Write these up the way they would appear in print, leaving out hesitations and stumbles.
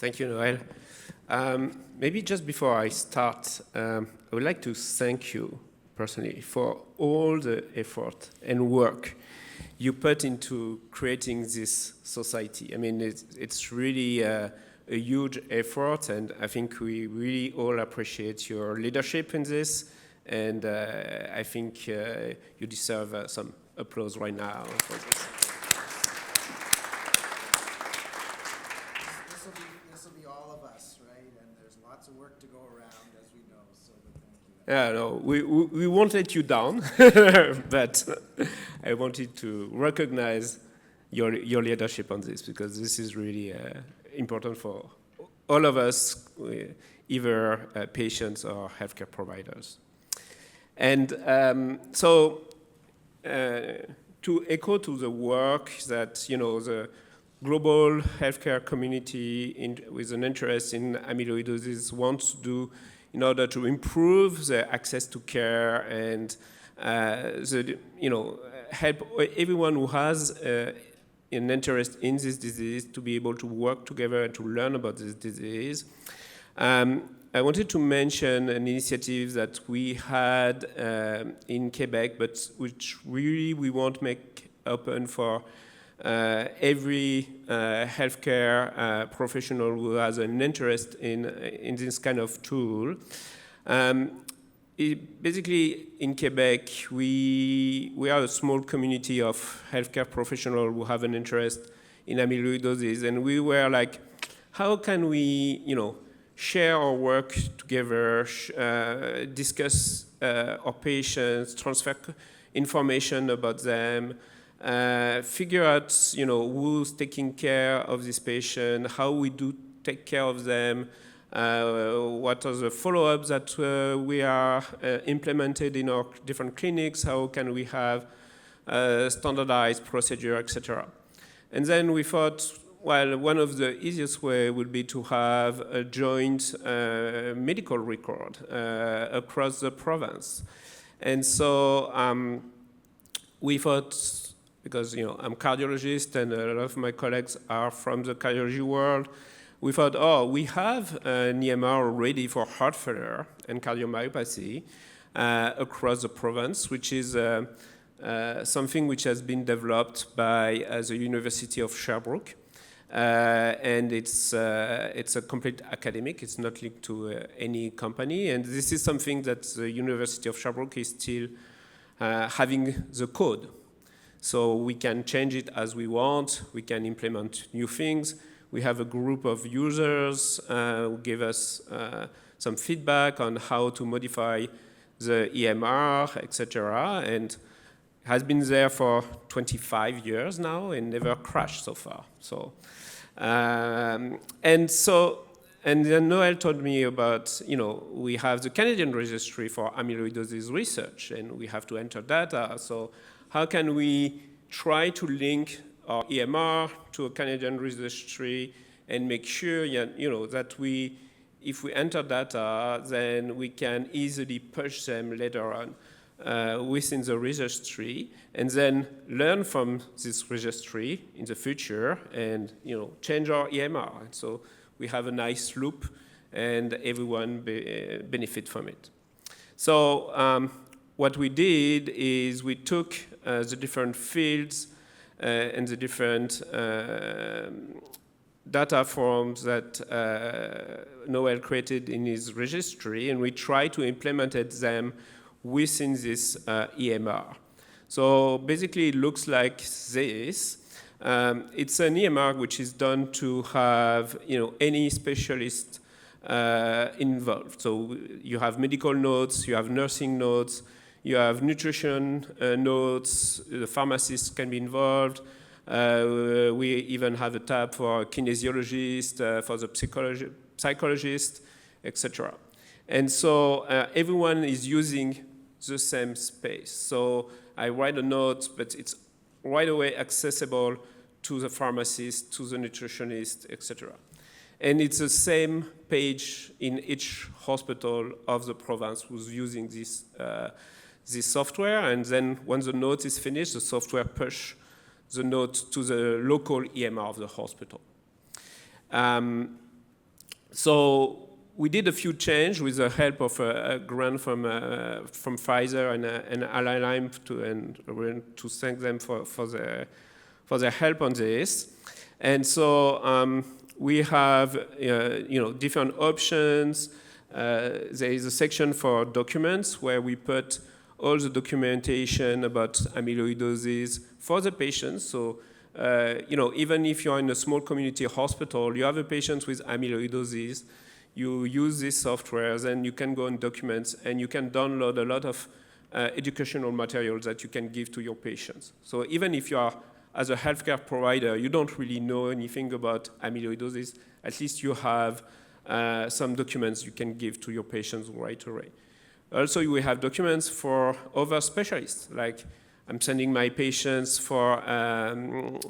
Thank you, Noel. Maybe just before I start, I would like to thank you personally for all the effort and work you put into creating this society. I mean, it's really a huge effort, and I think we really all appreciate your leadership in this, and I think you deserve some applause right now for this. This will be all of us, right? And there's lots of work to go around, as we know, so thank you. Yeah, no, we won't let you down, but I wanted to recognize your leadership on this, because this is really important for all of us, either patients or healthcare providers. And to echo to the work that, the global healthcare community with an interest in amyloidosis wants to do in order to improve the access to care and help everyone who has an interest in this disease to be able to work together and to learn about this disease. I wanted to mention an initiative that we had in Quebec, but which really we want to make open for every healthcare professional who has an interest in this kind of tool. Basically, in Quebec, we are a small community of healthcare professionals who have an interest in amyloidosis, and we were like, how can we, share our work together, discuss our patients, transfer information about them, figure out, who's taking care of this patient, how we do take care of them, what are the follow-ups that we are implemented in our different clinics, how can we have standardized procedure, etc. And then we thought, well, one of the easiest way would be to have a joint medical record across the province. And so we thought, because I'm a cardiologist and a lot of my colleagues are from the cardiology world, we thought, we have an EMR already for heart failure and cardiomyopathy across the province, which is something which has been developed by the University of Sherbrooke. And it's a complete academic. It's not linked to any company. And this is something that the University of Sherbrooke is still having the code. So we can change it as we want. We can implement new things. We have a group of users who give us some feedback on how to modify the EMR, etc. And has been there for 25 years now and never crashed so far. So, and then Noel told me about, we have the Canadian registry for amyloidosis research, and we have to enter data. So how can we try to link our EMR to a Canadian registry and make sure, that if we enter data, then we can easily push them later on within the registry, and then learn from this registry in the future and change our EMR. And so we have a nice loop, and everyone benefit from it. So what we did is we took the different fields and the different data forms that Noel created in his registry, and we tried to implement them within this EMR. So basically it looks like this. It's an EMR which is done to have any specialist involved. So you have medical notes, you have nursing notes, you have nutrition notes, the pharmacist can be involved. We even have a tab for kinesiologist, for the psychologist, etc. And so everyone is using the same space. So I write a note, but it's right away accessible to the pharmacist, to the nutritionist, etc. And it's the same page in each hospital of the province who's using this software. And then once the note is finished, the software push the note to the local EMR of the hospital. So we did a few changes with the help of a grant from Pfizer and Ally Lime and we want to thank them for their help on this. And so we have different options. There is a section for documents where we put all the documentation about amyloidosis for the patients. So even if you're in a small community hospital, you have a patient with amyloidosis, you use this software, then you can go on documents and you can download a lot of educational materials that you can give to your patients. So even if you are, as a healthcare provider, you don't really know anything about amyloidosis, at least you have some documents you can give to your patients right away. Also, we have documents for other specialists, like I'm sending my patients for, and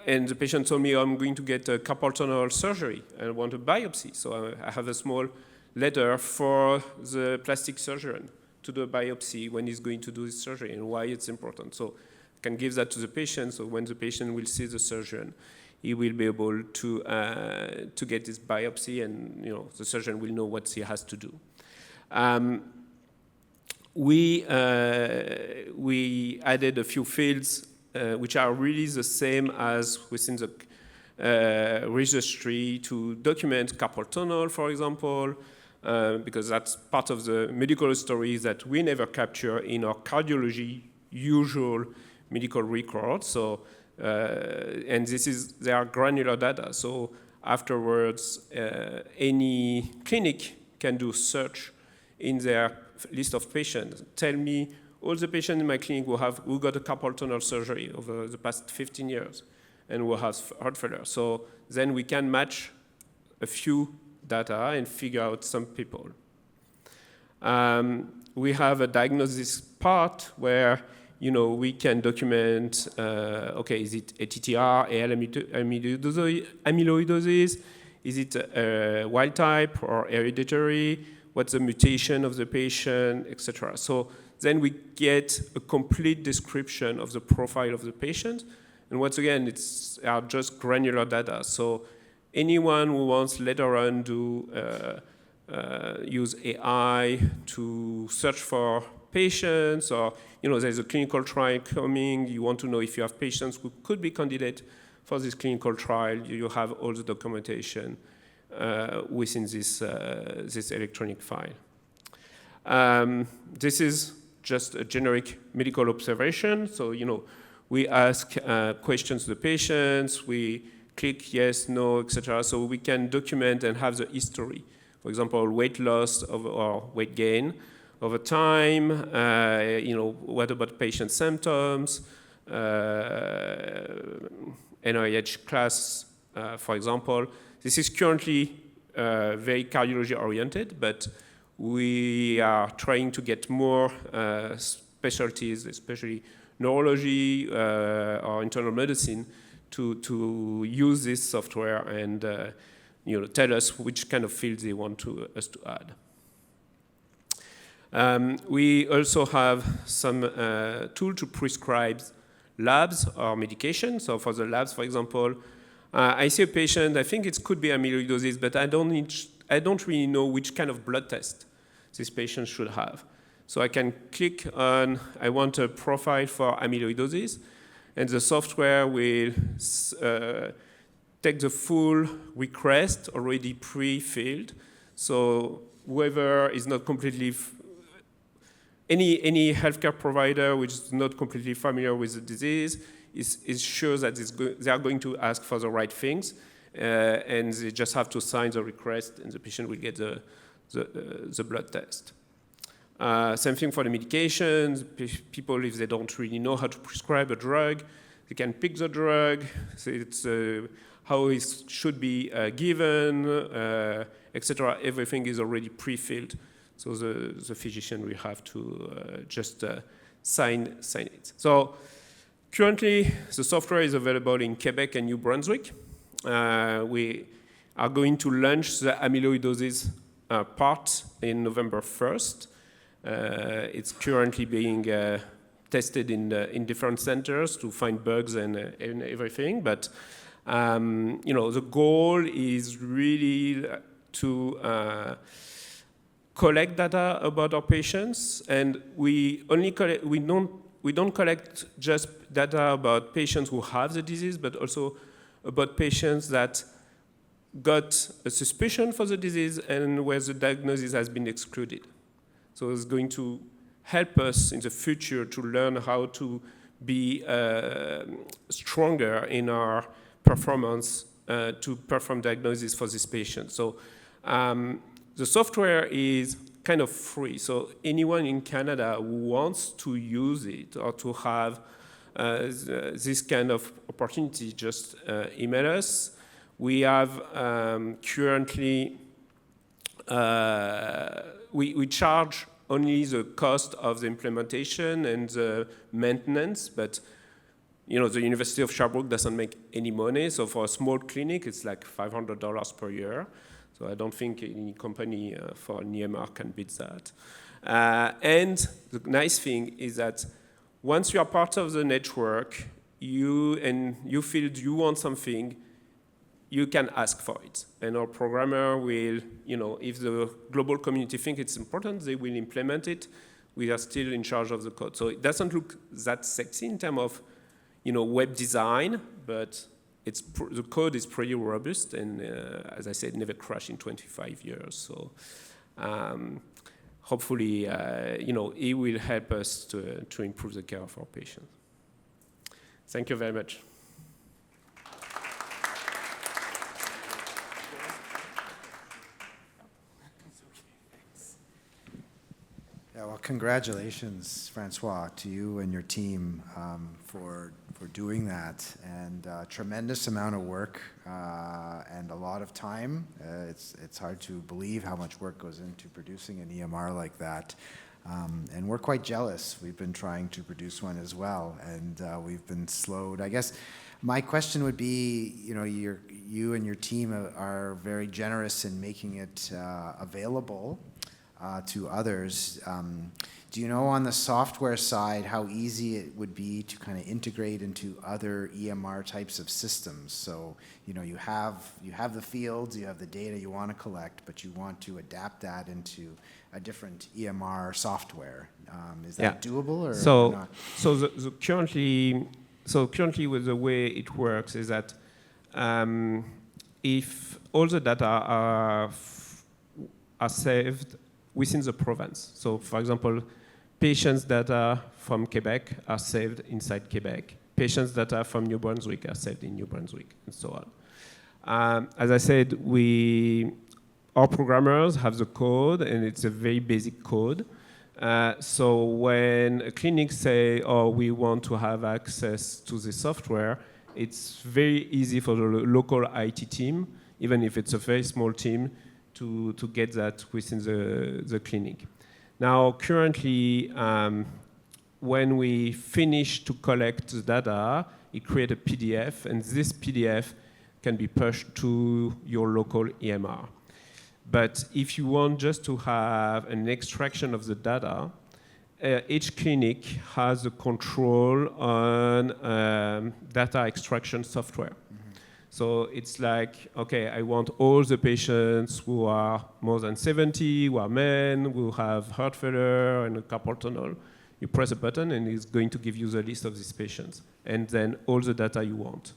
the patient told me I'm going to get a carpal tunnel surgery and I want a biopsy. So I have a small letter for the plastic surgeon to do a biopsy when he's going to do his surgery and why it's important. So I can give that to the patient, so when the patient will see the surgeon, he will be able to get his biopsy and the surgeon will know what he has to do. We added a few fields which are really the same as within the registry to document carpal tunnel, for example, because that's part of the medical stories that we never capture in our cardiology usual medical records. So, and they are granular data. So afterwards, any clinic can do search in their list of patients. Tell me all the patients in my clinic who got a carpal tunnel surgery over the past 15 years and who have heart failure. So then we can match a few data and figure out some people. We have a diagnosis part where we can document, is it ATTR, AL amyloidosis? Is it wild type or hereditary? What's the mutation of the patient, etc. So then we get a complete description of the profile of the patient. And once again, it's just granular data. So anyone who wants later on to use AI to search for patients, or there's a clinical trial coming, you want to know if you have patients who could be candidate for this clinical trial, you have all the documentation within this electronic file. This is just a generic medical observation. So, we ask questions to the patients, we click yes, no, etc. So we can document and have the history. For example, weight loss or weight gain over time, what about patient symptoms, NIH class, for example. This is currently very cardiology oriented, but we are trying to get more specialties, especially neurology or internal medicine, to use this software and tell us which kind of fields they want us to add. We also have some tool to prescribe labs or medication. So for the labs, for example, I see a patient, I think it could be amyloidosis, but I don't really know which kind of blood test this patient should have. So I can click on, I want a profile for amyloidosis, and the software will take the full request already pre-filled. So whoever is not completely, any healthcare provider which is not completely familiar with the disease is sure that they are going to ask for the right things, and they just have to sign the request, and the patient will get the blood test. Same thing for the medications. People, if they don't really know how to prescribe a drug, they can pick the drug. So it's how it should be given, etc. Everything is already pre-filled. So the physician will have to just sign it. So currently, the software is available in Quebec and New Brunswick. We are going to launch the amyloidosis part in November 1st. It's currently being tested in different centers to find bugs and everything, but The goal is really to collect data about our patients, and we don't collect just data about patients who have the disease, but also about patients that got a suspicion for the disease and where the diagnosis has been excluded. So it's going to help us in the future to learn how to be stronger in our performance to perform diagnosis for these patients. So the software is kind of free. So anyone in Canada who wants to use it or to have this kind of opportunity, just email us. We have currently, we charge only the cost of the implementation and the maintenance, but the University of Sherbrooke doesn't make any money, so for a small clinic, it's like $500 per year. So I don't think any company for an EMR can beat that. And the nice thing is that once you are part of the network, you feel you want something, you can ask for it. And our programmer will, if the global community think it's important, they will implement it. We are still in charge of the code. So it doesn't look that sexy in terms of, web design, but the code is pretty robust, and as I said, never crashed in 25 years. So hopefully, it will help us to improve the care of our patients. Thank you very much. Yeah, well, congratulations, Francois, to you and your team for doing that, and tremendous amount of work and a lot of time. It's hard to believe how much work goes into producing an EMR like that, and we're quite jealous. We've been trying to produce one as well, and we've been slowed. I guess my question would be, you and your team are very generous in making it available to others. Do you know on the software side how easy it would be to kind of integrate into other EMR types of systems? So, you have the fields, you have the data you want to collect, but you want to adapt that into a different EMR software. Is that doable or not? So currently with the way it works is that if all the data are saved within the province. So, for example, patients' data from Quebec are saved inside Quebec. Patients' data from New Brunswick are saved in New Brunswick, and so on. As I said, our programmers have the code, and it's a very basic code. So when a clinic say, we want to have access to the software, it's very easy for the local IT team, even if it's a very small team, to get that within the clinic. Now, currently, when we finish to collect the data, it creates a PDF, and this PDF can be pushed to your local EMR. But if you want just to have an extraction of the data, each clinic has a control on data extraction software. So it's like, okay, I want all the patients who are more than 70, who are men, who have heart failure and a carpal tunnel. You press a button and it's going to give you the list of these patients. And then all the data you want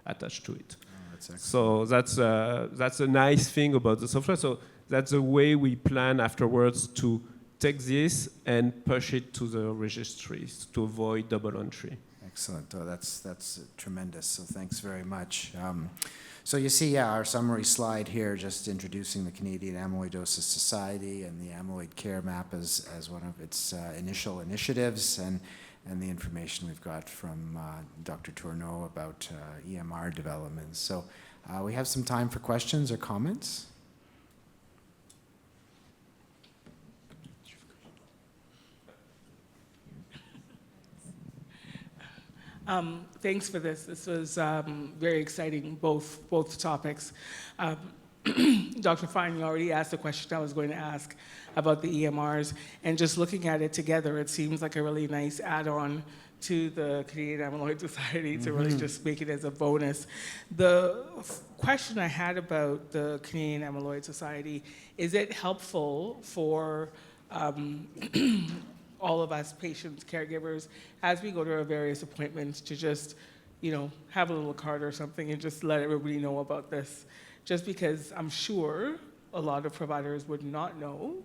attached to it. So that's a nice thing about the software. So that's the way we plan afterwards to take this and push it to the registries to avoid double entry. Excellent. Oh, that's tremendous. So thanks very much. So you see, our summary slide here, just introducing the Canadian Amyloidosis Society and the Amyloid Care Map as one of its initial initiatives, and the information we've got from Dr. Tournoux about EMR development. So we have some time for questions or comments. Thanks for this. This was very exciting, both topics. Dr. Fine, you already asked the question I was going to ask about the EMRs, and just looking at it together, it seems like a really nice add-on to the Canadian Amyloid Society to really just make it as a bonus. The question I had about the Canadian Amyloid Society, is it helpful for all of us patients, caregivers, as we go to our various appointments to just, have a little card or something and just let everybody know about this? Just because I'm sure a lot of providers would not know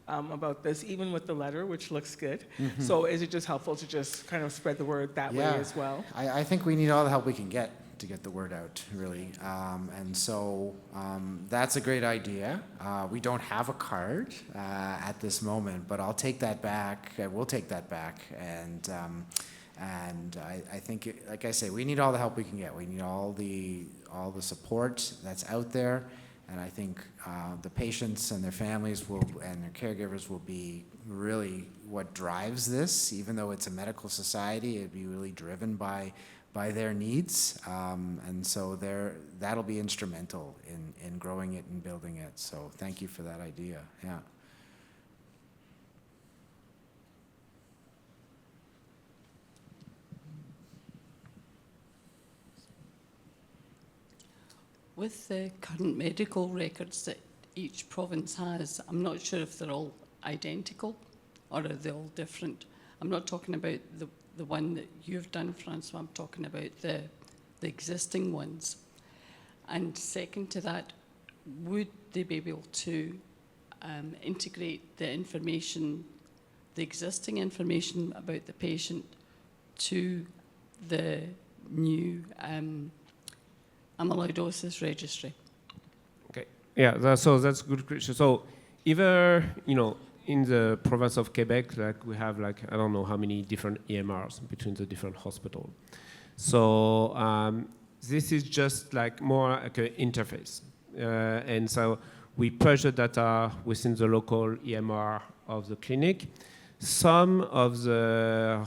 about this, even with the letter, which looks good. So is it just helpful to just kind of spread the word that way as well? I think we need all the help we can get to get the word out, really. And so that's a great idea. We don't have a card at this moment, but I'll take that back. We'll take that back. And I think, like I say, we need all the help we can get. We need all the support that's out there. And I think the patients and their families and their caregivers will be really what drives this. Even though it's a medical society, it'd be really driven by their needs. And so that'll be instrumental in growing it and building it. So thank you for that idea. Yeah. With the current medical records that each province has, I'm not sure if they're all identical or are they all different. I'm not talking about the one that you've done, Francois, I'm talking about the existing ones. And second to that, would they be able to integrate the information, the existing information about the patient to the new amyloidosis registry? Okay. Yeah, so that's a good question. So either, in the province of Quebec, we have I don't know how many different EMRs between the different hospitals. So this is just more like an interface. And so we push the data within the local EMR of the clinic. Some of the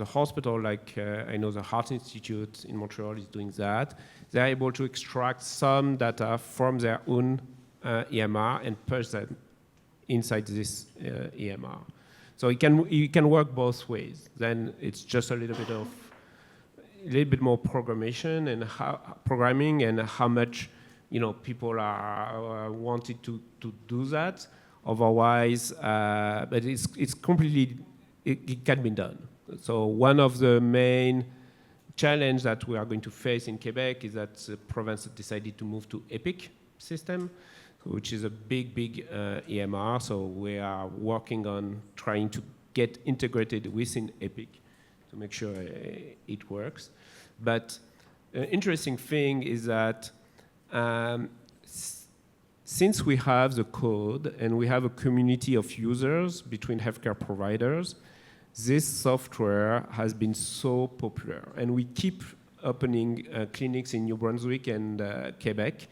hospital, I know the Heart Institute in Montreal is doing that. They're able to extract some data from their own EMR and push them inside this EMR. So it can work both ways. Then it's just a little bit more programming and how much people are wanted to do that. Otherwise, but it's completely. It can be done. So one of the main challenges that we are going to face in Quebec is that the province decided to move to EPIC system, which is a big EMR. So we are working on trying to get integrated within EPIC to make sure it works. But the interesting thing is that since we have the code and we have a community of users between healthcare providers, this software has been so popular. And we keep opening clinics in New Brunswick and Quebec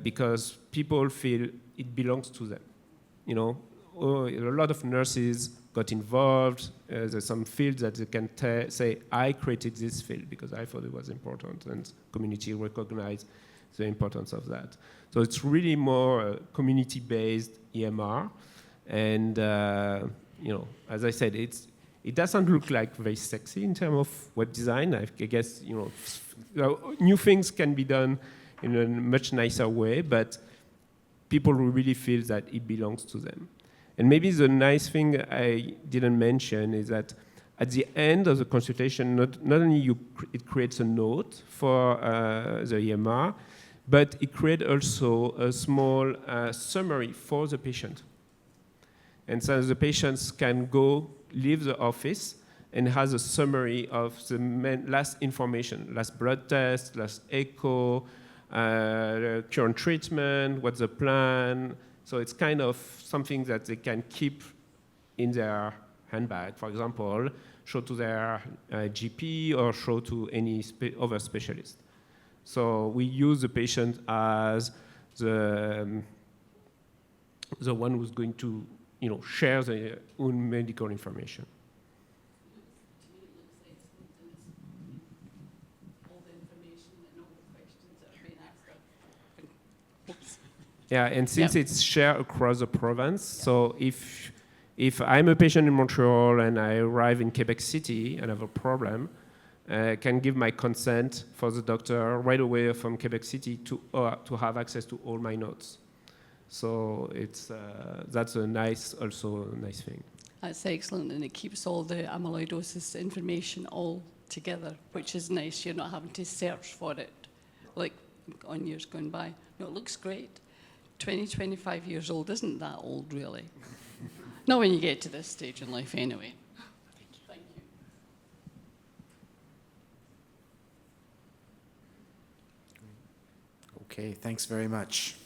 because people feel it belongs to them. A lot of nurses got involved. There's some fields that they can say, I created this field because I thought it was important, and community recognized the importance of that. So it's really more a community-based EMR. And, as I said, it doesn't look very sexy in terms of web design. I guess, new things can be done in a much nicer way, but people really feel that it belongs to them. And maybe the nice thing I didn't mention is that at the end of the consultation, not only it creates a note for the EMR, but it creates also a small summary for the patient. And so the patients can leave the office and has a summary of the last information, last blood test, last echo, current treatment, what's the plan. So it's kind of something that they can keep in their handbag, for example, show to their GP or show to any other specialist. So we use the patient as the one who's going to share their own medical information. To me, it looks excellent, and it's all the information and all the questions that are Yeah, and since Yep. it's shared across the province, so if I'm a patient in Montreal and I arrive in Quebec City and have a problem, I can give my consent for the doctor right away from Quebec City to have access to all my notes. So it's that's a nice thing. That's excellent, and it keeps all the amyloidosis information all together, which is nice. You're not having to search for it, like on years gone by. No, it looks great. 20, 25 years old isn't that old, really. Not when you get to this stage in life, anyway. Thank you. Okay, thanks very much.